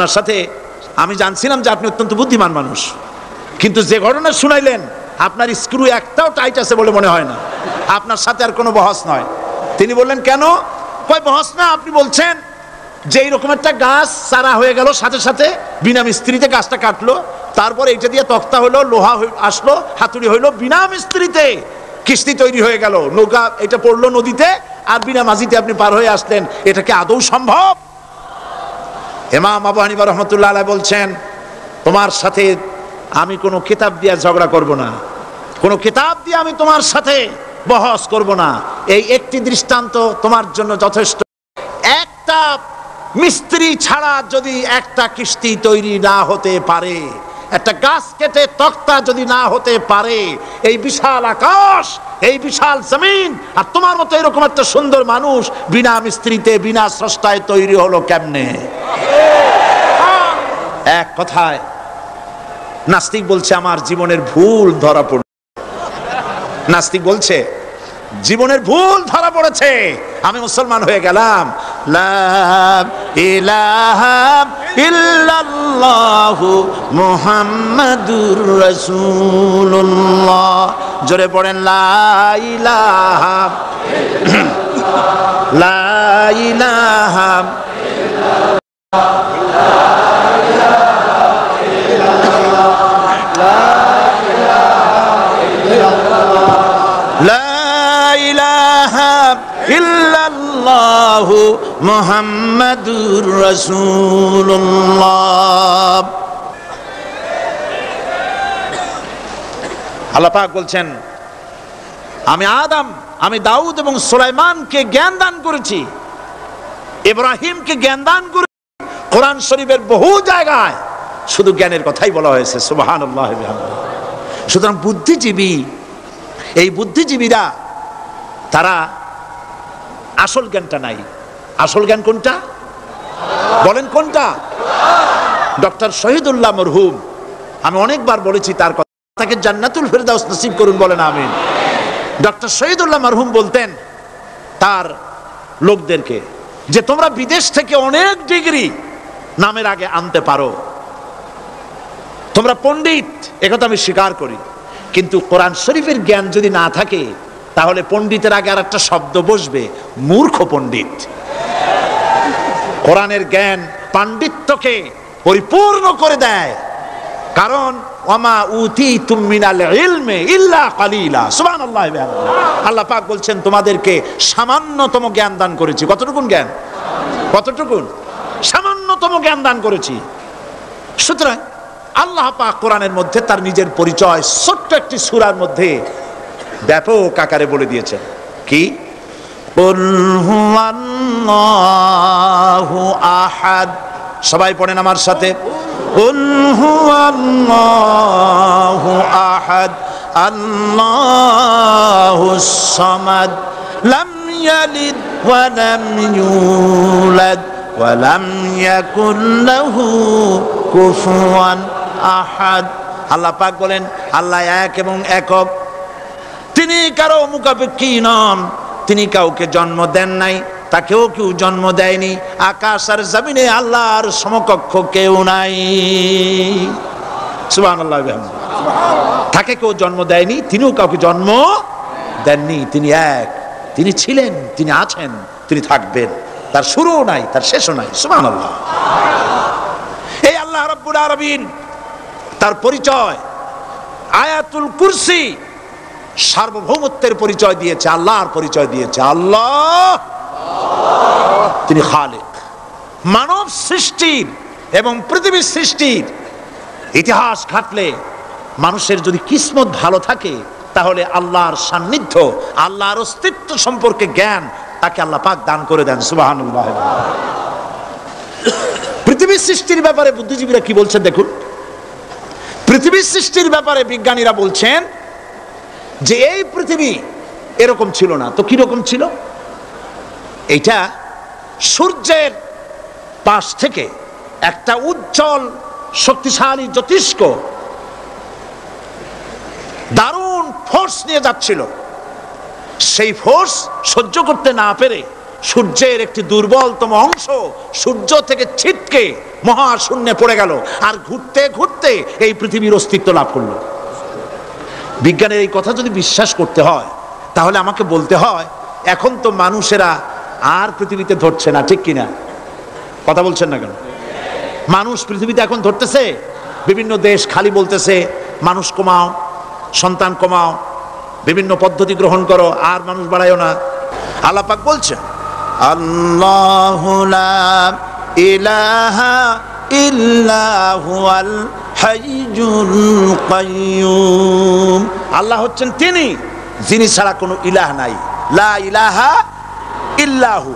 আপনার সাথে আমি জানছিলাম যে আপনি অত্যন্ত বুদ্ধিমান মানুষ, কিন্তু যে ঘটনা শুনাইলেন আপনার স্ক্রু একটাও টাইট আছে বলে মনে হয় না, আপনার সাথে আর কোনো বহস নয়। তিনি বললেন কেন? কয় বহস না, আপনি বলছেন যে এইরকম একটা গাছ চারা হয়ে গেল, সাথে সাথে বিনা মিস্ত্রিতে গাছটা কাটলো, তারপরে এটা দিয়ে তক্তা হলো, লোহা আসলো, হাতুড়ি হইলো, বিনা মিস্ত্রিতে কিস্তি তৈরি হয়ে গেল, নৌকা এটা পড়লো নদীতে, আর বিনা মাঝিতে আপনি পার হয়ে আসলেন। এটা কি আদৌ সম্ভব? ইমাম আবু হানিফা রহমতুল্লাহ আলাইহি বলছেন, তোমার সাথে আমি কোনো কিতাব দিয়ে ঝগড়া করব না, কোনো কিতাব দিয়ে আমি তোমার সাথে বহস করব না। এই একটি দৃষ্টান্ত তোমার জন্য যথেষ্ট। একটা মিস্ত্রি ছাড়া যদি একটা কিস্তি তৈরি না হতে পারে, একটা গাছ কেটে তক্তা যদি না হতে পারে, এই বিশাল আকাশ, এই বিশাল জমিন, আর তোমার মতো এরকম একটা সুন্দর মানুষ বিনা মিস্ত্রিতে বিনা স্রষ্টায় তৈরি হলো কেমনে? এক কথায় নাস্তিক বলছে আমার জীবনের ভুল ধরা পড়ল। নাস্তিক বলছে জীবনের ভুল ধরা পড়েছে, আমি মুসলমান হয়ে গেলাম। লা ইলাহা ইল্লাল্লাহু মুহাম্মাদুর রাসূলুল্লাহ। জোরে পড়েন লা ইলাহা লা ইলাহা ইল্লাল্লাহু মুহাম্মাদুর রাসূলুল্লাহ। আল্লাহ পাক বলছেন আমি আদম, আমি দাউদ এবং সুলাইমানকে জ্ঞান দান করেছি, ইব্রাহিমকে জ্ঞান দান করেছি। কোরআন শরীফের বহু জায়গায় শুধু জ্ঞানের কথাই বলা হয়েছে, সুবহানাল্লাহ। সুতরাং বুদ্ধিজীবী, এই বুদ্ধিজীবীরা তারা আসল জ্ঞানটা নাই। আসল জ্ঞান কোনটা বলেন? কোনটা? ডক্টর শহীদুল্লাহ মরহুম, আমি অনেকবার বলেছি তার কথা, তাকে জান্নাতুল ফেরদাউস নসিব করুন, বলেন আমিন। ডক্টর শহীদুল্লাহ মরহুম বলতেন তার লোকদেরকে যে তোমরা বিদেশ থেকে অনেক ডিগ্রি নামের আগে আনতে পারো, তোমরা পণ্ডিত, একথা আমি স্বীকার করি, কিন্তু কোরআন শরীফের জ্ঞান যদি না থাকে তাহলে পণ্ডিতের আগে আর একটা শব্দ বসবে, মূর্খ পণ্ডিত। কোরআনের জ্ঞান পাণ্ডিত্যকে পরিপূর্ণ করে দেয়, কারণ ওয়ামা উতীতুম মিনাল ইলমি ইল্লা কালিলা। সুবহানাল্লাহ। আল্লাহ পাক বলছেন তোমাদেরকে সামান্যতম জ্ঞান দান করেছি। কতটুকুন জ্ঞান? কতটুকুন? সামান্যতম জ্ঞান দান করেছি। সুতরাং আল্লাহ পাক কোরআনের মধ্যে তার নিজের পরিচয় ছোট্ট একটি সূরার মধ্যে ব্যাপক আকারে বলে দিয়েছেন। কি? কুল হুয়াল্লাহু আহাদ। সবাই পড়েন আমার সাথে, কুল হুয়াল্লাহু আহাদ আল্লাহুস সামাদ লাম ইয়ালিদ ওয়া লাম ইউলাদ ওয়া লাম ইয়াকুল লাহু কুফুয়ান আহাদ। আল্লাহ পাক বলেন আল্লাহ এক এবং একক, তিনি কারো মুখাপেক্ষী নন, তিনি কাউকে জন্ম দেন নাই, তাকেও কেউ জন্ম দেয়নি। আকাশ আর জমিনে আল্লাহর সমকক্ষ কেউ নাই। সুবহানাল্লাহ। তাকে কেউ জন্ম দেয়নি, তিনিও কাউকে জন্ম দেননি। তিনি এক, তিনি ছিলেন, তিনি আছেন, তিনি থাকবেন, তার শুরুও নাই, তার শেষও নাই। সুবহানাল্লাহ। এই আল্লাহ রাব্বুল আলামিন তার পরিচয় আয়াতুল কুরসি সার্বভৌমত্বের পরিচয় দিয়েছে, আল্লাহর পরিচয় দিয়েছে। আল্লাহ তিনি খালিক। মানব সৃষ্টির এবং পৃথিবীর সৃষ্টির ইতিহাস ঘাটলে মানুষের যদি কিসমত ভালো থাকে তাহলে আল্লাহর সান্নিধ্য, আল্লাহর অস্তিত্ব সম্পর্কে জ্ঞান তাকে আল্লাহ পাক দান করে দেন। সুবহানাল্লাহ। পৃথিবীর সৃষ্টির ব্যাপারে বুদ্ধিজীবীরা কি বলছেন দেখুন। পৃথিবীর সৃষ্টির ব্যাপারে বিজ্ঞানীরা বলছেন যে এই পৃথিবী এরকম ছিল না, তো কিরকম ছিল? এইটা সূর্যের পাশ থেকে একটা উজ্জ্বল শক্তিশালী জ্যোতিষ্ক দারুণ ফোর্স নিয়ে যাচ্ছিল। সেই ফোর্স সহ্য করতে না পেরে সূর্যের একটি দুর্বলতম অংশ সূর্য থেকে ছিটকে মহাশূন্যে পড়ে গেল, আর ঘুরতে ঘুরতে এই পৃথিবীর অস্তিত্ব লাভ করলো। বিজ্ঞানের এই কথা যদি বিশ্বাস করতে হয়, তাহলে আমাকে বলতে হয় এখন তো মানুষেরা আর পৃথিবীতে ধরছে না, ঠিক কিনা? কথা বলছেন না কেন? মানুষ পৃথিবীতে এখন ধরতেছে, বিভিন্ন দেশ খালি বলতেছে মানুষ কমাও, সন্তান কমাও, বিভিন্ন পদ্ধতি গ্রহণ করো, আর মানুষ বাড়ায়ও না। আল্লাহ পাক বলছেন আল্লাহু লা ইলাহা ইল্লা হুয়াল হাইয়ুল কাইয়্যুম। আল্লাহ হচ্ছেন তিনি যিনি ছাড়া কোনো ইলাহ নাই। লা ইলাহা ইল্লাহু,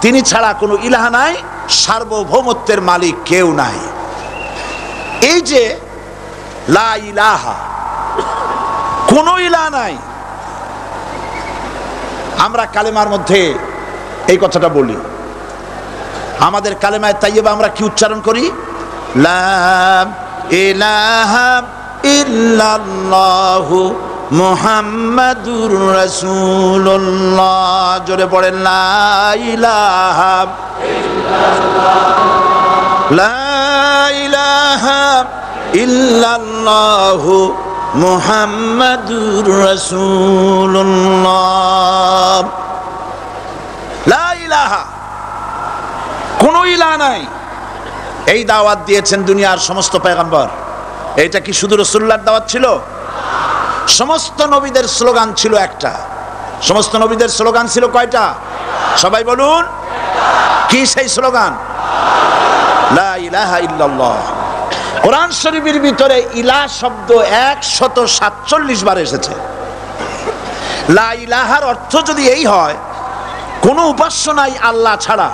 তিনি ছাড়া কোনো ইলাহ নাই, সার্বভৌমত্বের মালিক কেউ নাই। এই যে লা ইলাহা, কোনো ইলাহ নাই, আমরা কালেমার মধ্যে এই কথাটা বলি। আমাদের কালেমায়ে তাইয়্যিবা আমরা কি উচ্চারণ করি? লা ইলাহা ইল্লাল্লাহু মুহাম্মাদুর রাসূলুল্লাহ। জোরে পড়েন লা ইলাহা ইল্লাল্লাহ, লা ইলাহা ইল্লাল্লাহু মুহাম্মাদুর রাসূলুল্লাহ। লা ইলাহা, কোনো ইলাহ নাই। এই দাওয়াত দিয়েছেন দুনিয়ার সমস্ত পয়গম্বর। এটা কি শুধু রাসূলুল্লাহর দাওয়াত ছিল? সমস্ত নবীদের স্লোগান ছিল একটা। সমস্ত নবীদের স্লোগান ছিল কয়টা? সবাই বলুন, কি সেই স্লোগান? লা ইলাহা ইল্লাল্লাহ। কোরআন শরীফের ভিতরে ইলাহ শব্দ 147 বার এসেছে। লা ইলাহার অর্থ যদি এই হয়, কোনো উপাস্য নাই আল্লাহ ছাড়া,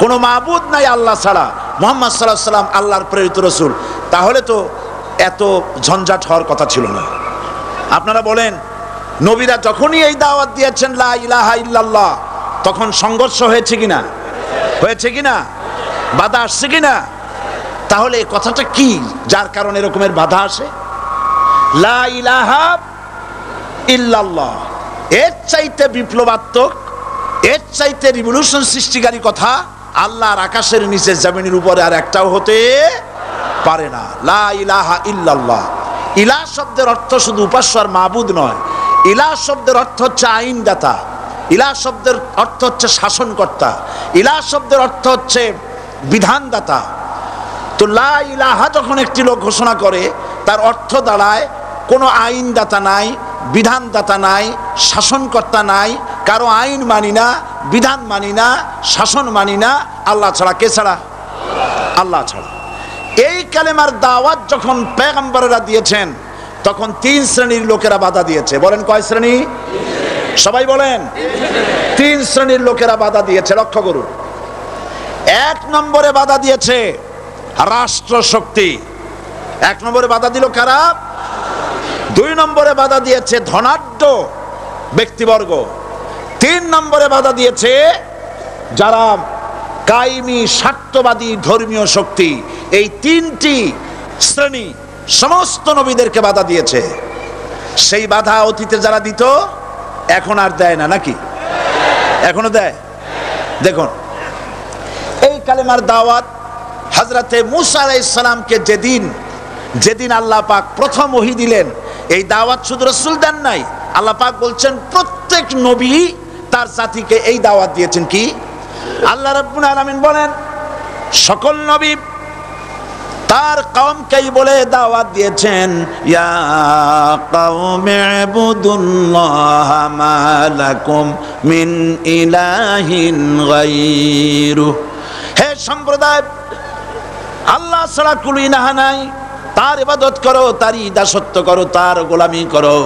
কোনো মাবুদ নাই আল্লাহ ছাড়া, মুহাম্মদ সাল্লাল্লাহু আলাইহি ওয়াসাল্লাম আল্লাহর প্রেরিত রাসূল, তাহলে তো এত ঝঞ্ঝাট হওয়ার কথা ছিল না। আপনারা বলেন, নবীরা যখনই এই দাওয়াত দিয়েছেন লা ইলাহা ইল্লাল্লাহ, তখন সংঘর্ষ হয়েছে কিনা? হয়েছে কিনা? বাধা আসছে কিনা? তাহলে এই কথাটা কি যার কারণে এরকমের বাধা আসে? লা ইলাহা ইল্লাল্লাহ, এর চাইতে বিপ্লবাত্মক, এর চাইতে রিভলিউশন সৃষ্টিকারী কথা আল্লাহর আকাশের নিচে জমিনের উপরে আর একটাও হতে পারে না। লা ইলাহা ইল্লাল্লাহ। ইলাহ শব্দের অর্থ শুধু উপাস্য আর মাবুদ নয়। ইলাহ শব্দের অর্থ হচ্ছে আইনদাতা, ইলাহ শব্দের অর্থ হচ্ছে শাসনকর্তা, ইলাহ শব্দের অর্থ হচ্ছে বিধানদাতা। তো লা ইলাহা যখন একটি লোক ঘোষণা করে, তার অর্থ দাঁড়ায় কোনো আইনদাতা নাই, বিধানদাতা নাই, শাসনকর্তা নাই, কারো আইন মানি না, বিধান মানি না, শাসন মানি না, আল্লাহ ছাড়া। কে ছাড়া? আল্লাহ ছাড়া। এই কালেমার দাওয়াত যখন পয়গম্বরেরা দিয়েছেন, তখন 3 শ্রেণীর লোকেরা বাধা দিয়েছে। বলেন কয় শ্রেণী? সবাই বলেন। 3 শ্রেণীর লোকেরা বাধা দিয়েছে। লক্ষ্য করুন। 1 নম্বরে বাধা দিয়েছে রাষ্ট্র শক্তি। 1 নম্বরে বাধা দিল কারা? 2 নম্বরে বাধা দিয়েছে ধনাঢ্য ব্যক্তিবর্গ। 3 নম্বরে বাধা দিয়েছে যারা কায়েমি স্বার্থবাদী ধর্মীয় শক্তি। এই 3টি শ্রেণী সমস্ত নবীদেরকে বাধা দিয়েছে। সেই বাধা অতীতে যারা দিত, এখন আর দেয় না নাকি? এখনো দেয়। দেখুন, এই কালেমার দাওয়াত হযরতে মূসা আলাইহিস সালামকে যেদিন আল্লাহ পাক প্রথম ওহী দিলেন, এই দাওয়াত শুধু রাসূল দেন নাই, আল্লাহ পাক বলছেন প্রত্যেক নবী তার জাতিকে এই দাওয়াত দিয়েছেন। কি? আল্লাহ রাব্বুল আলামিন বলেন, সকল নবী তার কওমকেই বলে দাওয়াত দিয়েছেন, ইয়া কওমি ইবুদুল্লাহা মা লাকুম মিন ইলাহিন গায়রু। হে সম্প্রদায়, আল্লাহ ছাড়া কোনো ইলাহ নাই, তার ইবাদত করো, তারই দাসত্ব করো, তার গোলামি করো।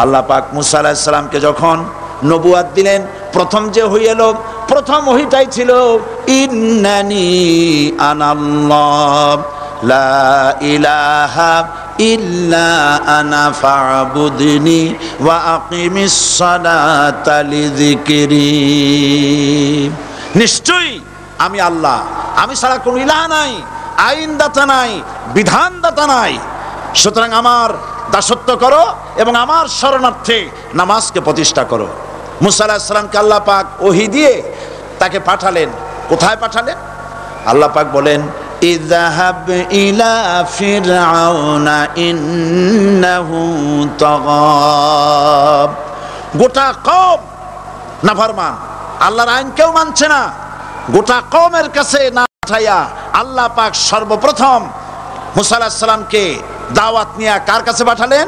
আল্লাহ পাক মূসা আলাইহিস সালামকে যখন নবুয়াত দিলেন, প্রথম যে ওহী এলো, প্রথম ওহীটাই ছিল ইন্নানি আনাল্লাহ লা ইলাহা ইল্লা আনা ফা'বুদনি ওয়া আকিমিস সালাতা লিযিকরি। নিশ্চয়ই আমি আল্লাহ, আমি ছাড়া কোনো ইলাহ নাই, আইনদাতা নাই, বিধানদাতা নাই, সুতরাং আমার দাসত্ব করো এবং আমার শরণার্থে নামাজকে প্রতিষ্ঠা করো। মূসা আলাইহিস সালামকে আল্লাহ পাক ওহী দিয়ে তাকে পাঠালেন। কোথায় পাঠালেন? আল্লাহ পাক বলেন ইযহাব ইলা ফিরআউনা ইন্নাহু তাগা। গোটা কওম নাফরমান, আল্লাহর আইন কেউ মানছে না। গোটা কওমের কাছে না পাঠাইয়া আল্লাহ পাক সর্বপ্রথম মুসা আলাইহিস সালামকে দাওয়াত নিয়ে কার কাছে পাঠালেন?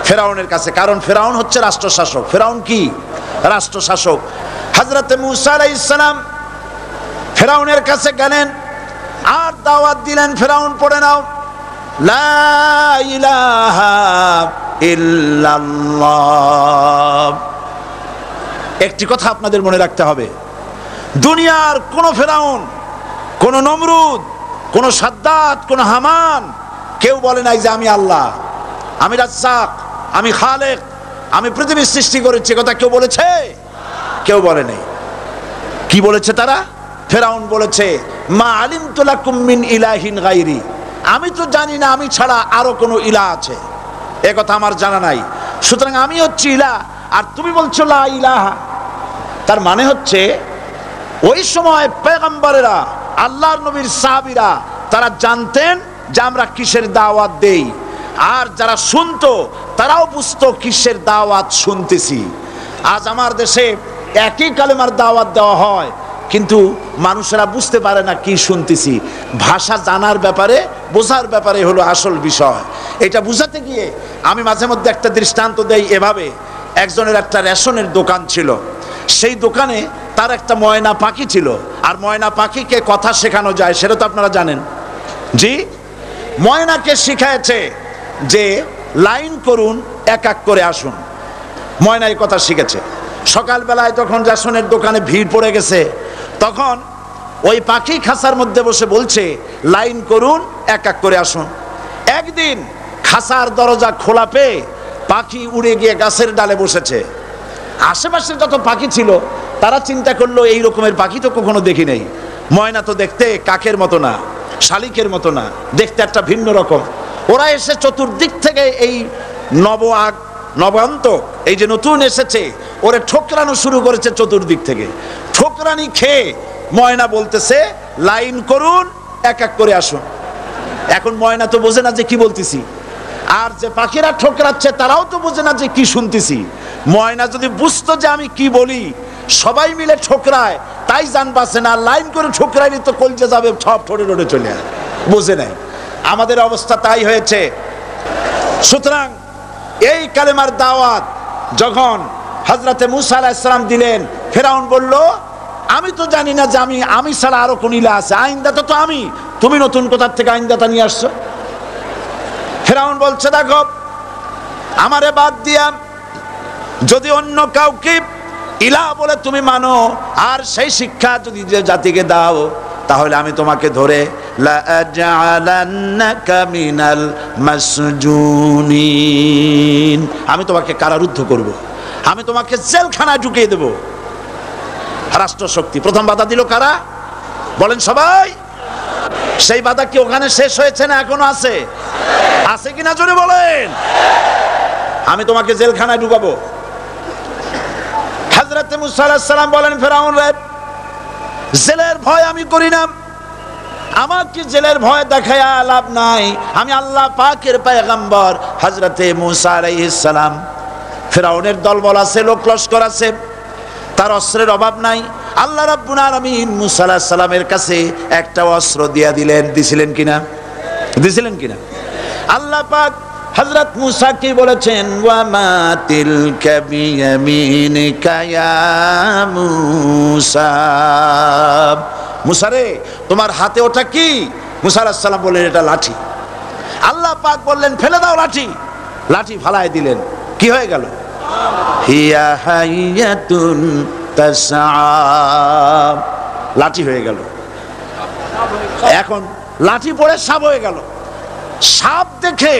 ফেরাউনের কাছে। কারণ ফেরাউন হচ্ছে রাষ্ট্রশাসক। ফেরাউন কি? রাষ্ট্রশাসক। হযরতে মুসা আলাইহিস সালাম ফেরাউনের কাছে গেলেন আর দাওয়াত দিলেন, ফেরাউন পড়ে নাও লা ইলাহা ইল্লাল্লাহ। একটি কথা আপনাদের মনে রাখতে হবে, দুনিয়ার কোন ফেরাউন, কোন নমরুদ, কোন সাদ্দাত, কোন হামান কেউ বলে নাই যে আমি আল্লাহ, আমি রাজ্জাক, আমি খালেক, আমি পৃথিবীর সৃষ্টি করেছি। কথা কেউ বলেছে? কেউ বলে নাই। কি বলেছে তারা? ফেরাউন বলেছে মা আলিমতু লাকুম মিন ইলাহিন গায়রি, আমি তো জানি না আমি ছাড়া আরো কোনো ইলাহ আছে, এ কথা আমার জানা নাই, সুতরাং আমি হচ্ছি ইলাহ আর তুমি বলছো লা ইলাহা। তার মানে হচ্ছে ওই সময় পয়গম্বরেরা, আল্লাহর নবীর সাহাবীরা তারা জানতেন যে আমরা কিসের দাওয়াত দেই, আর যারা শুনতো তারাও বুঝতো কিসের দাওয়াত শুনতেছি। আজ আমার দেশে একই কালেমার দাওয়াত দেওয়া হয়, কিন্তু মানুষেরা বুঝতে পারে না কি শুনতেছি। ভাষা জানার ব্যাপারে, বোঝার ব্যাপারে হলো আসল বিষয়। এটা বুঝাতে গিয়ে আমি মাঝে মধ্যে একটা দৃষ্টান্ত দেই এভাবে। একজনের একটা রেশনের দোকান ছিল, সেই দোকানে তার একটা ময়না পাখি ছিল। আর ময়না পাখিকে কথা শেখানো যায় সেটা তো আপনারা জানেন। জি, ময়নাকে শিখায়েছে যে লাইন করুন, এক এক করে আসুন। ময়না এই কথা শিখেছে। সকালবেলায় যখন রেশনের দোকানে ভিড় পড়ে গেছে, তখন ওই পাখি খাঁচার মধ্যে বসে বলছে লাইন করুন, এক এক করে আসুন। একদিন খাঁচার দরজা খোলা পেয়ে পাখি উড়ে গিয়ে গাছের ডালে বসেছে। আশেপাশে যত পাখি ছিল তারা চিন্তা করলো এই রকমের পাখি তো কখনো দেখি নাই। ময়না তো দেখতে কাকের মতো না, শালিকের মতো না, দেখতে একটা ভিন্ন রকম। ওরা এসে চতুর্দিক থেকে এই নবান্তক, এই যে নতুন এসেছে, ওরে ঠোকরানো শুরু করেছে চতুর্দিক থেকে। ঠোকরানি খেয়ে ময়না বলতেছে লাইন করুন, এক এক করে আসুন। এখন ময়না তো বোঝে না যে কি বলতেছি, আর যে পাখিরা ঠোকরাচ্ছে তারাও তো বোঝে না যে কি শুনতেছি। ময়না যদি বুঝতো যে আমি কি বলি, সবাই মিলে ঠোকরায়, তাই জান বাঁচে না। লাইন করে ঠোকরাইনি তো কলজে যাবে, সব ঠোঁটে ঠোঁটে চলে আসে, বোঝে নাই। আমাদের অবস্থা তাই হয়েছে। সুতরাং এই কালেমার দাওয়াত যখন হযরতে মুসা আলাইহিস সালাম দিলেন, ফেরাউন বলল আমি তো জানি না যে আমি ছাড়া আরো কোন ইলাহ আছে, আইনদাতা তো আমি, তুমি নতুন কোথা থেকে আইনদাতা নিয়ে আসছো? ফেরাউন বলছে দেখো, আমারে বাদ দিয়া যদি অন্য কাউকে ইলাহ বলে তুমি মানো, আর সেই শিক্ষা যদি যে জাতিকে দাও, তাহলে আমি তোমাকে ধরে লাআজআলান্নাকা মিনাল মাসজুনিন, আমি তোমাকে কারারুদ্ধ করব, আমি তোমাকে জেলখানায় ঢুকিয়ে দেব। রাষ্ট্রশক্তি প্রথম বাধা দিল কারা? বলেন সবাই। সেই বাধা কি ওখানে শেষ হয়েছে না এখনো আছে? আছে কিনা জোরে বলেন। আমি তোমাকে জেলখানায় ঢুকাবো। হযরত মুসা আলাইহিস সালাম বলেন ফেরাউন রে, জেলের ভয় আমি করি না, আমাকে জেলের ভয় দেখায়া লাভ নাই, আমি আল্লাহ পাকের পয়গম্বর হযরতে মুসা আলাইহিস সালাম। ফেরাউনের দলবল আছে, লোক লস্কর আছে, তার অস্ত্রের অভাব নাই। আল্লাহ রাব্বুল আলামিন মুসা আলাইহিস সালামের কাছে একটা অস্ত্র দিয়া দিলেন। দিছিলেন কিনা? দিছিলেন কিনা? আল্লাহ পাক হযরত মুসা কি বলেছেন, ওয়া মা তিলকা বিয়ামিনিকা ইয়া মুসা, মুসা রে তোমার হাতে ওটা কি? মুসা আলাইহিস সালাম বললেন এটা লাঠি। আল্লাহ পাক বললেন ফেলে দাও লাঠি। লাঠি ফালায় দিলেন। কি হয়ে গেল? হিয়া হাইয়াতুন তাসআ, লাঠি হয়ে গেল। এখন লাঠি পড়ে সাপ হয়ে গেল। সাপ দেখে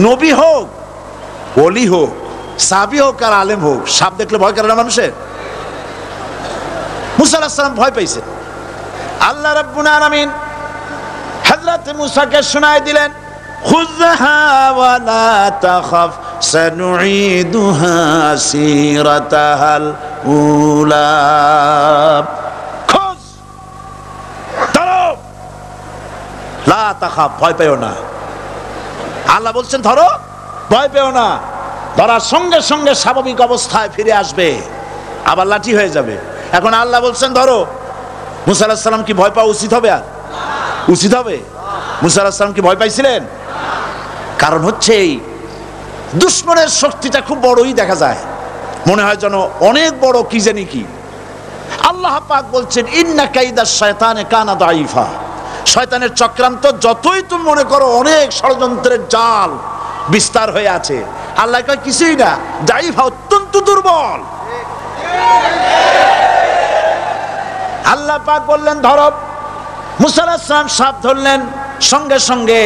নবী হোক, ওলি হোক, সাহাবী হোক আর আলেম হোক, সাপ দেখলে ভয় করে না মানুষের? মুসা আলাইহিস সালাম ভয় পাইছে। আল্লাহ রাব্বুল আলামিন হযরত মুসাকে শোনায় দিলেন, খুযহা ওয়া লা তাখাফ সানুঈদুহা সিরাতাহাল উলা, লা তাখাফ, ভয় পেও না। আল্লাহ বলছেন ধরো, ভয় পেও না। ধরার সঙ্গে সঙ্গে স্বাভাবিক অবস্থায় ফিরে আসবে, আবার লাঠি হয়ে যাবে। এখন আল্লাহ বলছেন ধরো, মুসা আলাইহিস সালাম কি ভয় পাওয়া উচিত হবে? আর উচিত হবে? মুসা আলাইহিস সালাম কি ভয় পাইছিলেন? কারণ হচ্ছে এই দুশমনের শক্তিটা খুব বড়ই দেখা যায়, মনে হয় যেন অনেক বড়, কি জানি কি। আল্লাহ পাক বলছেন ইন্না কাইদা শায়তানে কানা দাঈফা, শয়তানের চক্রান্ত যতই তুমি মনে করো অনেক ষড়যন্ত্রের জাল বিস্তার হয়ে আছে, আল্লাহ কয় কিছুই না, দাঈফা, অত্যন্ত দুর্বল। আল্লাহ পাক বললেন ধরো। মুসা আলাইহিস সালাম সাপ ধরলেন, সঙ্গে সঙ্গে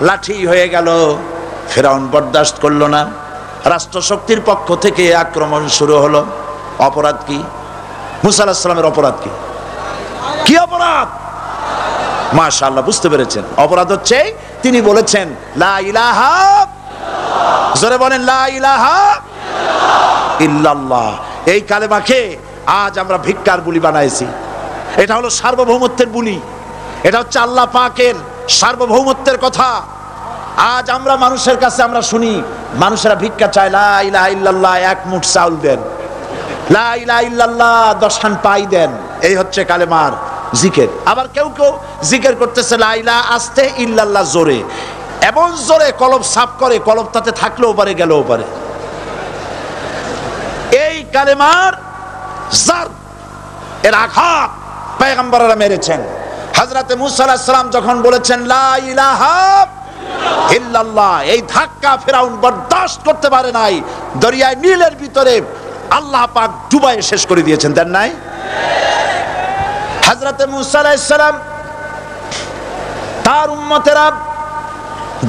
লাঠি হয়ে গেল। ফিরআউন বরদাস্ত করলো না, রাষ্ট্রশক্তির পক্ষ থেকে আক্রমণ শুরু হলো। অপরাধ কি? মুসা আলাইহিস সালামের অপরাধ কি? কি অপরাধ? মাশাআল্লাহ, বুঝতে পেরেছেন। অপরাধ হচ্ছে তিনি বলেছেন লা ইলাহা, জোরে বলেন লা ইলাহা ইল্লাল্লাহ। এই কালেমাকে আজ আমরা ভিক্ষার বুলি বানাইছি। এটা হলো সার্বভৌমত্বের বুলি, এটা হচ্ছে আল্লাহ পাকের সার্বভৌমত্বের কথা। আজ আমরা মানুষের কাছে আমরা শুনি, মানুষেরা ভিক্ষা চায়, লা ইলাহা ইল্লাল্লাহ, এক মুঠ চাউল দেন, লা ইলাহা ইল্লাল্লাহ 10 খান পাই দেন। এই হচ্ছে কালেমার জিকির। আবার কেউ কেউ জিকির করতেছে লা ইলাহা আস্তে, ইল্লাল্লাহ জোরে, এমন জোরে কলব সাফ করে, কলব তাতে থাকলেও পারে গেলেও পারে। এই কালেমার জার, এর আঘাত পয়গম্বররা মেরেছেন। হযরতে মুসা আলাইহিস সালাম যখন বলেছেন লা ইলাহা ইল্লাল্লাহ, এই ধাক্কা ফিরআউন বরদাস্ত করতে পারে নাই। দরিয়ায় নীলের ভিতরে আল্লাহ পাক ডুবাইয়ে শেষ করে দিয়েছেন, দেন নাই? হযরতে মুসা আলাইহিস সালাম তার উম্মতেরা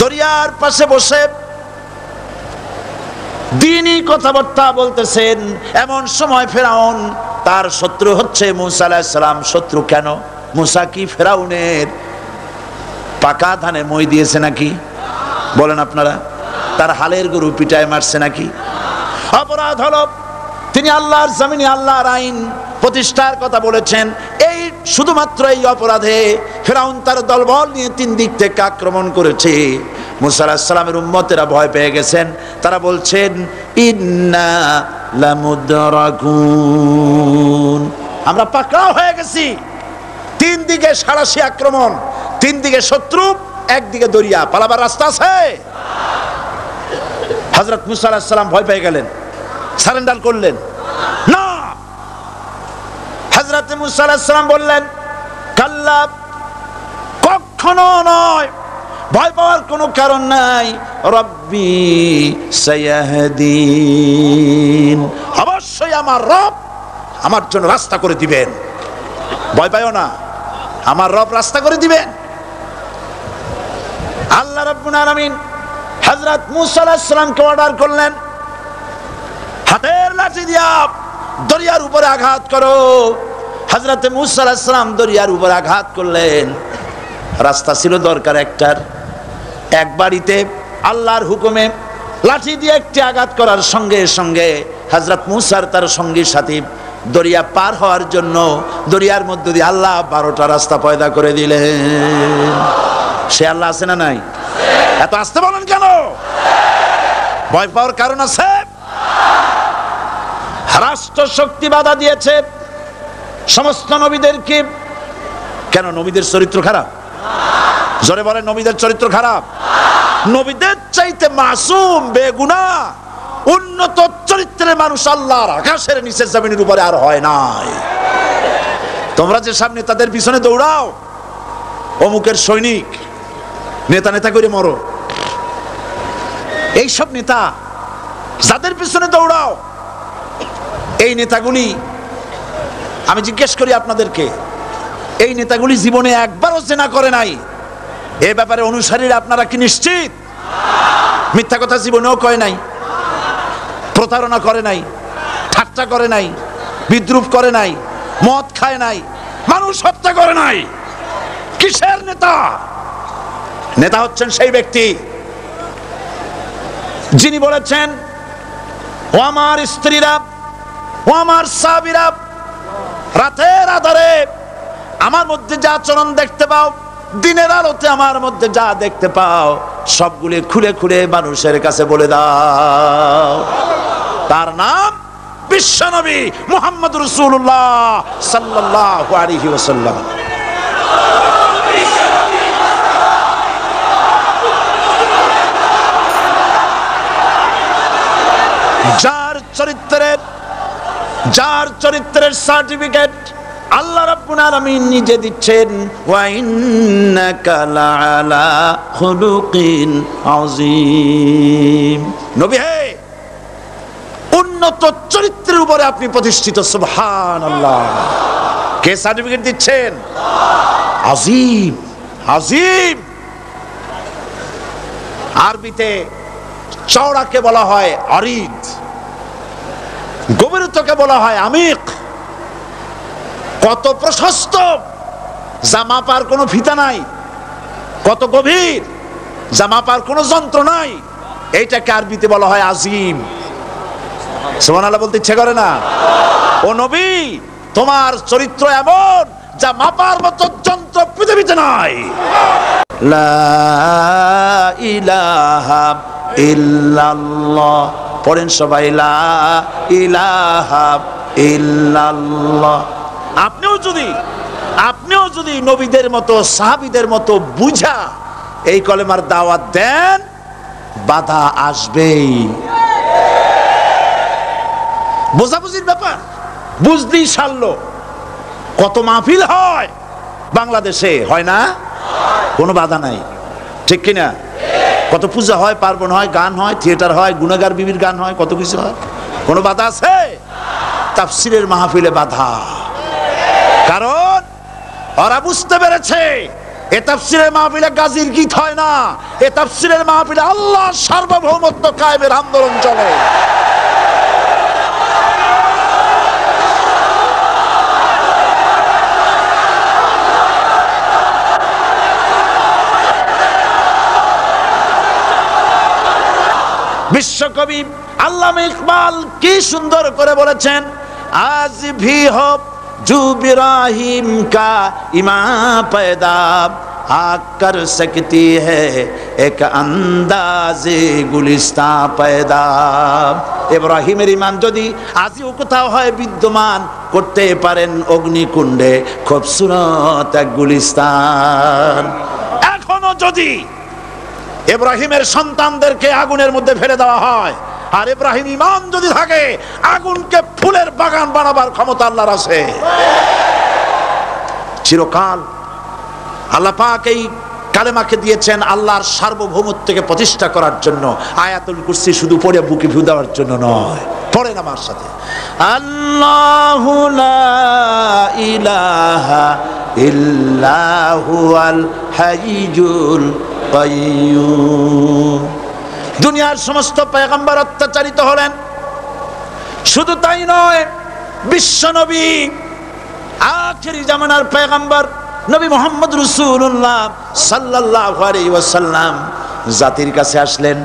দরিয়ার পাশে বসে দ্বীনি কথাবার্তা বলতেছেন। এমন সময় ফিরআউন, তার শত্রু হচ্ছে মুসা আলাইহিস সালাম। শত্রু কেন? মুসা কি ফিরআউনের পাকা ধানে মই দিয়েছে নাকি? বলেন আপনারা। তার হালের গরু পিটায় মারছে নাকি? অপরাধ হলো তিনি আল্লাহর জমিনে আল্লাহর আইন প্রতিষ্ঠার কথা বলেছেন। এই শুধুমাত্র এই অপরাধে ফিরআউন তার দলবল নিয়ে 3 দিক থেকে আক্রমণ করেছে। মুসা আলাইহিস সালামের উম্মতেরা ভয় পেয়ে গেছেন। তারা বলছেন ইন্না লামুদরাকুন, আমরা পাকড়াও হয়ে গেছি। 3 দিকে সাড়াশি আক্রমণ, 3 দিকে শত্রু, একদিকে দরিয়া, পালাবার রাস্তা আছে? হযরত মুসা আলাইহিস সালাম ভয় পেয়ে গেলেন, সারেন্ডার করলেন না। হযরত মুসা আলাইহিস সালাম বললেন কাল্লা, কখনো নয়, ভয় পাওয়ার কোনো কারণ নাই। রব্বি সায়াহদিন, অবশ্যই আমার রব আমার জন্য রাস্তা করে দিবেন। ভয় পাইও না, আমার রব রাস্তা করে দিবেন। আল্লাহ রাব্বুল আলামিন হযরত মুসা আলাইহিস সালামকে অর্ডার করলেন, হাতের লাঠি দিয়া দরিয়ার উপরে আঘাত করো। হযরত মুসা আলাইহিস সালাম দরিয়ার উপরে আঘাত করলেন। রাস্তা ছিল দরকার একটার, এক বাড়িতে আল্লাহর হুকুমে লাঠি দিয়ে একটি আঘাত করার সঙ্গে সঙ্গে হযরত মুসার তার সঙ্গী সাথী দরিয়া পার হওয়ার জন্য দরিয়ার মধ্যে দিয়ে আল্লাহ 12টা রাস্তা পয়দা করে দিলেন। সে আল্লাহ আছে না নাই? এত আসতে বলেন কেন? ভয় পাওয়ার কারণ আছে? রাষ্ট্র শক্তি বাধা দিয়েছে সমস্ত নবীদেরকে। কেন? নবীদের চরিত্র খারাপ? জোরে বলেন, নবীদের চরিত্র খারাপ? নবীদের চাইতে মাসুম, বেগুনাহ, উন্নত চরিত্রের মানুষ আল্লাহর আকাশের নিচে জমিনের উপরে আর হয় নাই। তোমরা যে সামনে তাদের পিছনে দৌড়াও, অমুকের সৈনিক, নেতা নেতা করে মরো, এইসব নেতা যাদের পিছনে দৌড়াও, এই নেতাগুলি, আমি জিজ্ঞেস করি আপনাদেরকে, এই নেতাগুলি জীবনে একবারও জেনা করে নাই? এ ব্যাপারে অনুসারীরা আপনারা কি নিশ্চিত? মিথ্যা কথা জীবনেও কয় নাই, প্রতারণা করে নাই, ঠাট্টা করে নাই, বিদ্রুপ করে নাই, মদ খায় নাই, মানুষ হত্যা করে নাই। কিসের নেতা? নেতা হচ্ছেন সেই ব্যক্তি যিনি বলেছেন, ও আমার স্ত্রীরা, ও আমার সাহাবীরা, রাতের আধারে আমার মধ্যে যে আচরণ দেখতে পাও দিনের আলোতে আমার মধ্যে যা দেখতে পাও সবগুলি খুলে খুলে মানুষের কাছে বলে দাও। তার নাম বিশ্বনবী মুহাম্মদ রাসূলুল্লাহ সাল্লাল্লাহু আলাইহি ওয়াসাল্লাম। যার চরিত্রের সার্টিফিকেট আল্লাহ রাব্বুল আলামিন নিজে দিচ্ছেন, ওয়া ইন্নাকা লাআলা খুলুকিন আযীম। নবী হে, উন্নত চরিত্রের উপরে আপনি প্রতিষ্ঠিত। সুবহানাল্লাহ। কে সার্টিফিকেট দিচ্ছেন? আযীম। আযীম আরবিতে চওড়াকে বলা হয় আরিদ, গভীরতাকে বলা হয় আমিক। কত প্রশস্ত, যা মাপার কোনো ফিতা নাই, কত গভীর, যা মাপার কোনো যন্ত্র নাই, এইটাকে আরবিতে বলা হয় আজিম। সুবহানাল্লাহ বলতে ইচ্ছে করে না? ও নবী, তোমার চরিত্র এমন যা মাপার মতো যন্ত্র পৃথিবীতে নাই। লা ইলাহা ইল্লাল্লাহ পড়েন সবাই, লা ইলাহা ইল্লাল্লাহ। আপনিও যদি নবীদের মতো সাহাবীদের মতো বুঝা এই কলেমার দাওয়াত দেন, বাধা আসবেই। বোঝাবুঝির ব্যাপার, বুঝতেই সারলো। কত মাহফিল হয় বাংলাদেশে, হয় না? কোনো বাধা নাই, ঠিক কিনা? কত পূজা হয়, পার্বণ হয়, গান হয়, থিয়েটার হয়, গুনাহগার বিবির গান হয়, কত কিছু হয়। কোনো বাধা আছে? তাফসীরের মাহফিলে বাধা। কারণ ওরা বুঝতে পেরেছে এ তাফসীরের মাহফিলে গাজীর গীত হয় না, এ তাফসীরের মাহফিলে আল্লাহর সার্বভৌমত্ব কায়েমের আন্দোলন চলে। বিশ্বকবি আল্লামা ইকবাল কি সুন্দর করে বলেছেন, আজ ভি হো জু ইব্রাহিম কা ইমা पैदा कर सकती है एक अंदाज़े गुलिस्तां पैदा। ইব্রাহিমের ঈমান যদি আজও কোথাও হয় বিদ্যমান, করতে পারেন অগ্নিকুণ্ডে খুবসুরত এক গুলিস্তান। এখনো যদি ইব্রাহিমের সন্তানদেরকে আগুনের মধ্যে ফেলে দেওয়া হয়, আর ইব্রাহিম ঈমান যদি থাকে, আগুনকে ফুলের বাগান বানাবার ক্ষমতা আল্লাহর আছে। চিরকাল আল্লাহ পাক এই কালেমাকে দিয়েছেন আল্লাহর সার্বভৌমত্বকে প্রতিষ্ঠা করার জন্য। আয়াতুল কুরসি শুধু পড়ে বুকে ফু দেওয়ার জন্য নয়। পড়েন আমার সাথে, আল্লাহু লা ইলাহা ইল্লা হুয়াল হাইয়ুল কাইয়্যুম। দুনিয়ার সমস্ত পয়গম্বর অত্যাচারিত হলেন, শুধু তাই নয়, বিশ্ব নবী আখিরি জামানার পয়গম্বর নবী মুহাম্মদ রাসূলুল্লাহ সাল্লাল্লাহু আলাইহি ওয়াসাল্লাম জাতির কাছে আসলেন।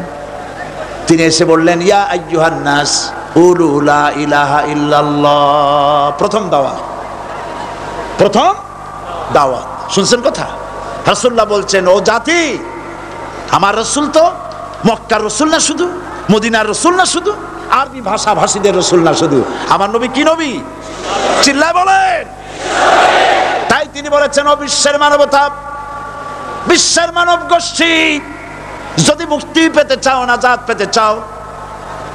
তিনি এসে বললেন, ইয়া আইয়ুহান নাস কুলু লা ইলাহা ইল্লাল্লাহ। প্রথম দাওয়াত শুনছেন কথা? রাসূলুল্লাহ বলছেন, ও জাতি, আমার রাসূল তো মক্কার রাসূল না শুধু, মদিনার রাসূল না শুধু, আরবি ভাষা ভাষীদের রাসূল না শুধু, আমার নবী কি নবী? চিল্লায় বলেন। তাই তিনি বলেছেন, ও বিশ্বের মানবতা, বিশ্বের মানব গোষ্ঠী, যদি মুক্তি পেতে চাও, নাজাত পেতে চাও,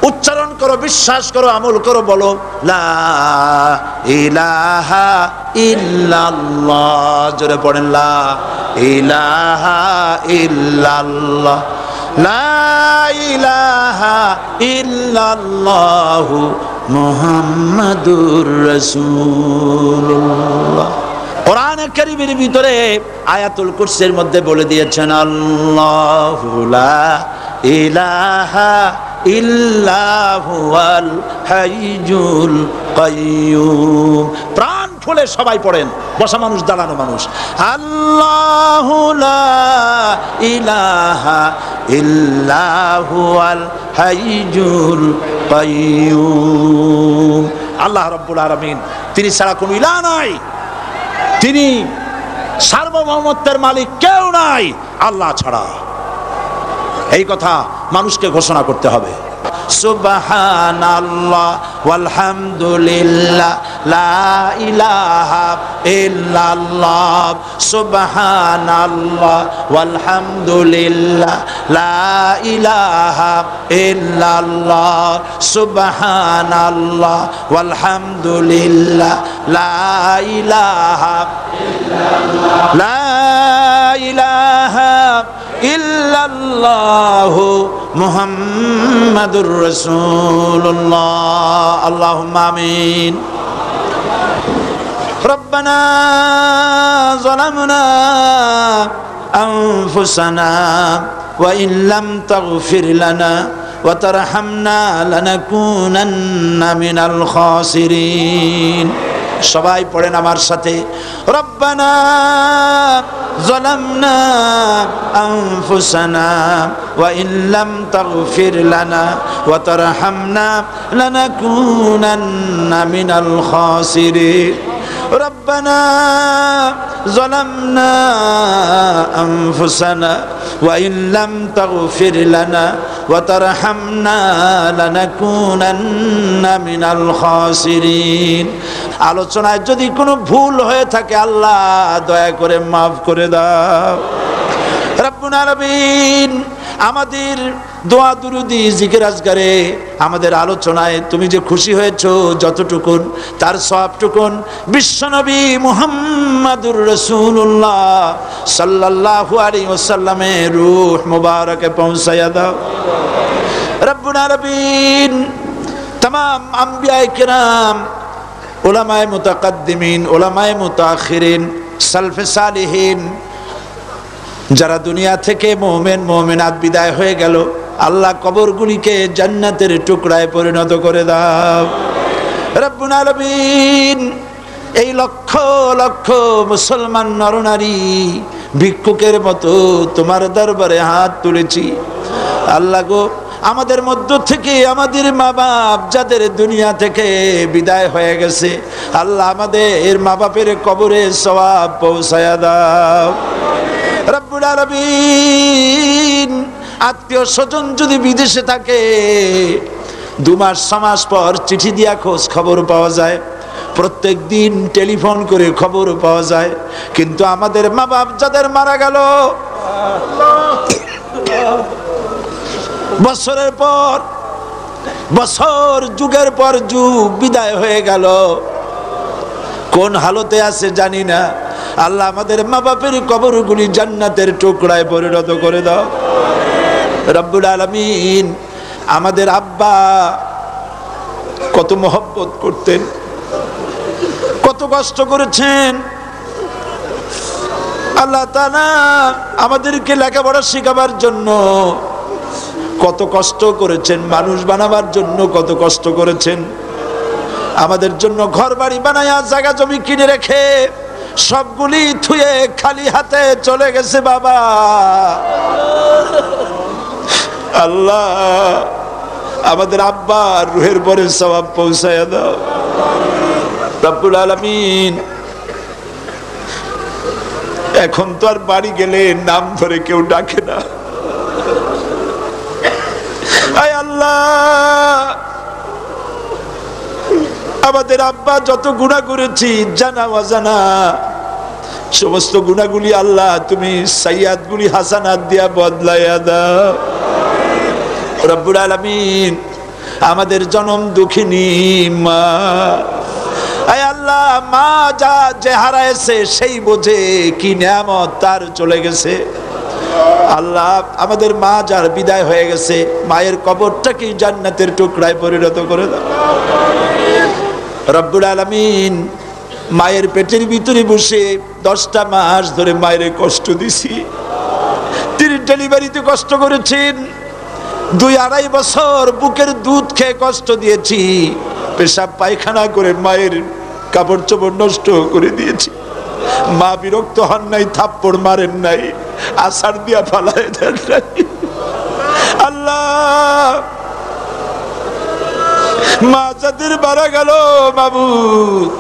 উচ্চারণ করো, বিশ্বাস করো, আমল করো, বলো লা ইলাহা ইল্লাল্লাহ। জোরে পড়েন, লা ইলাহা ইল্লাল্লাহ, লা ইলাহা ইল্লাল্লাহু মুহাম্মাদুর রাসূলুল্লাহ। কোরআন কারীমের ভিতরে আয়াতুল কুরসির মধ্যে বলে দিয়েছেন, আল্লাহু লা ইলাহা ইল্লা হুয়াল হাইয়ুল কাইয়্যুম। প্রাণ খুলে সবাই পড়েন, বসা মানুষ, দাঁড়ানো মানুষ, আল্লাহু লা ইলাহা ইল্লা হুয়াল হাইয়ুল কাইয়্যুম। আল্লাহ রাব্বুল আলামিন, তিনি ছাড়া কোনো ইলাহ নাই, তিনি সার্বভৌমত্বের মালিক কেউ নাই আল্লাহ ছাড়া। এই কথা মানুষকে ঘোষণা করতে হবে। সুবহানাল্লাহ ওয়ালহামদুলিল্লাহ লা ইলাহা ইল্লাল্লাহ সুবহানাল্লাহ ওয়ালহামদুলিল্লাহ লা ইলাহা ইল্লাল্লাহ সুবহানাল্লাহ ওয়ালহামদুলিল্লাহ লা ইলাহা ইল্লাল্লাহ লা ইলাহা ইল্লাল্লাহু মুহাম্মাদুর রাসূলুল্লাহ। আল্লাহুম্মা আমিন। রব্বানা যালামনা আনফুসানা ওয়া ইন লাম তাগফির লানা ওয়া তারহামনা লানাকুনান্না মিনাল খাসিরিন। সবাই পড়েন আমার সাথে, রব্বানা যালামনা আনফুসানা ওয়া ইন লাম তাগফির লানা ওয়া তারহামনা লানাকুনান্না মিনাল খাসিরিন। রব্বানা যালামনা আনফুসানা ওয়া ইন লাম তাগফির লানা ওয়া তারহামনা লানাকুনান্না মিনাল খাসিরিন। আলোচনায় যদি কোনো ভুল হয়ে থাকে আল্লাহ দয়া করে মাফ করে দাও। রব্বুল আলামিন, আমাদের দোয়া দুরুদি জিকির আজকারে আমাদের আলোচনায় তুমি যে খুশি হয়েছো যতটুকুন তার সবটুকুন বিশ্বনবী মুহাম্মাদুর রাসূলুল্লাহ সাল্লাল্লাহু আলাইহি ওয়াসাল্লামের রূহ মুবারকে পৌঁছায়া দাও। রব্বুল আলামিন, तमाम আম্বিয়ায়ে কিরাম, উলামায়ে মুতাকাদ্দিমিন, উলামায়ে মুতাআখিরিন, সালফে সালিহিন, যারা দুনিয়া থেকে মুমিন মুমিনাত বিদায় হয়ে গেল, আল্লাহ কবরগুলিকে জান্নাতের টুকরায় পরিণত করে দাও। রব্বুল আলামিন, এই লক্ষ লক্ষ মুসলমান নরনারী ভিক্ষুকের মতো তোমার দরবারে হাত তুলেছি। আল্লাহ গো, আমাদের মধ্য থেকে আমাদের মা বাপ যাদের দুনিয়া থেকে বিদায় হয়ে গেছে, আল্লাহ আমাদের মা বাপের কবরে সওয়াব পৌঁছায়া দাও। রব্বুল আলামিন, আত্মীয় স্বজন যদি বিদেশে থাকে 2 মাস 6 মাস পর চিঠি দিয়া খোঁজ খবর পাওয়া যায়, প্রত্যেক দিন টেলিফোন করে খবর পাওয়া যায়, কিন্তু আমাদের মা বাপ যাদের মারা গেল বছরের পর বছর, যুগের পর যুগ বিদায় হয়ে গেল, কোন হালতে আছে জানি না। আল্লাহ আমাদের মা বাপের কবরগুলি জান্নাতের টুকরায় পরিণত করে দাও। রব্বুল আলামিন, আমাদের আব্বা কত মহব্বত করতেন, কত কষ্ট করেছেন। আল্লাহ তাআলা আমাদেরকে লেখাপড়া শেখাবার জন্য কত কষ্ট করেছেন, মানুষ বানাবার জন্য কত কষ্ট করেছেন। আমাদের জন্য ঘর বাড়ি বানায়া জায়গা জমি কিনে রেখে সবগুলি থুয়ে খালি হাতে চলে গেছে বাবা। আল্লাহ আমাদের আব্বার রুহের পরে সওয়াব পৌঁছায়া দাও। রব্বুল আলামিন, এখন তো আর বাড়ি গেলে নাম ধরে কেউ ডাকে না। আয় আল্লাহ, আমাদের আব্বা যত গুনাহ করেছি জানা অজানা সমস্ত গুনাহগুলি আল্লাহ তুমি সাইয়াদগুলি হাসানাত দিয়া বদলাইয়া দাও। রব্বুল আলামিন, আমাদের জনম দুঃখিনী মা, আয় আল্লাহ, মা যা যে হারাইছে সেই বোঝে কি নিয়ামত তার চলে গেছে। আল্লাহ আমাদের মা যার বিদায় হয়ে গেছে, মায়ের কবরটাকে জান্নাতের টুকরায় পরিণত করে দাও। রব্বুল আলামিন, মায়ের পেটের ভিতরে বসে 10টা মাস ধরে মায়ের কষ্ট দিছি। তিনি ডেলিভারিতে কষ্ট করেছেন, 2-2.5 বছর বুকের দুধ খেয়ে কষ্ট দিয়েছি, পেশাব পায়খানা করে মায়ের কাপড় চোপড় নষ্ট করে দিয়েছি। মা বিরক্ত হন নাই, থাপ্পড় মারেন নাই, আছাড় দিয়া ফালায় দেন নাই। আল্লাহ, মা যাদের মারা গেল মাবুদ,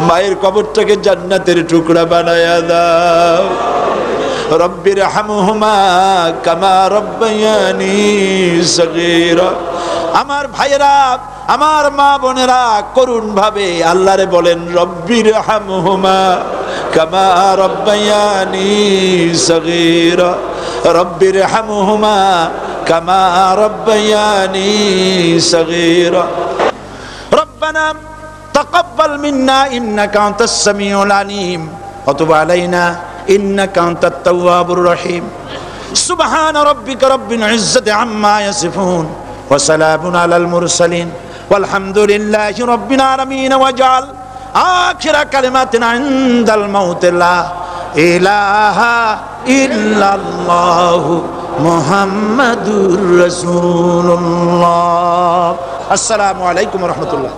মায়ের কবরটাকে জান্নাতের টুকরা বানায়া দাও। রব্বির হামহুমা কামা রব্বায়ানি সগীরা। আমার ভাইয়েরা, আমার মা বোনেরা, করুণ ভাবে আল্লাহরে বলেন রব্বির হামহুমা কামা রব্বায়ানি সগীরা, রব্বির হামহুমা কামা রব্বায়ানি সগীরা। রব্বানা তাকাব্বাল মিন্না ইন্নাকা আনতাস সামিউল আলিম ওয়া তুব আলাইনা ইন্নাকা আনতাত তাওয়াবুর রহিম। সুবহান রাব্বিকা রাব্বিল ইজ্জাতি আম্মা ইয়াসিফুন ওয়া সালামুন আলাল মুরসালিন ওয়ালহামদুলিল্লাহি রাব্বিল আলামিন। ওয়াজআল আখিরা কালিমাতিনা ইনদাল মাউত লা ইলাহা ইল্লাল্লাহু মুহাম্মাদুর রাসূলুল্লাহ। আসসালামু আলাইকুম ওয়া রাহমাতুল্লাহ।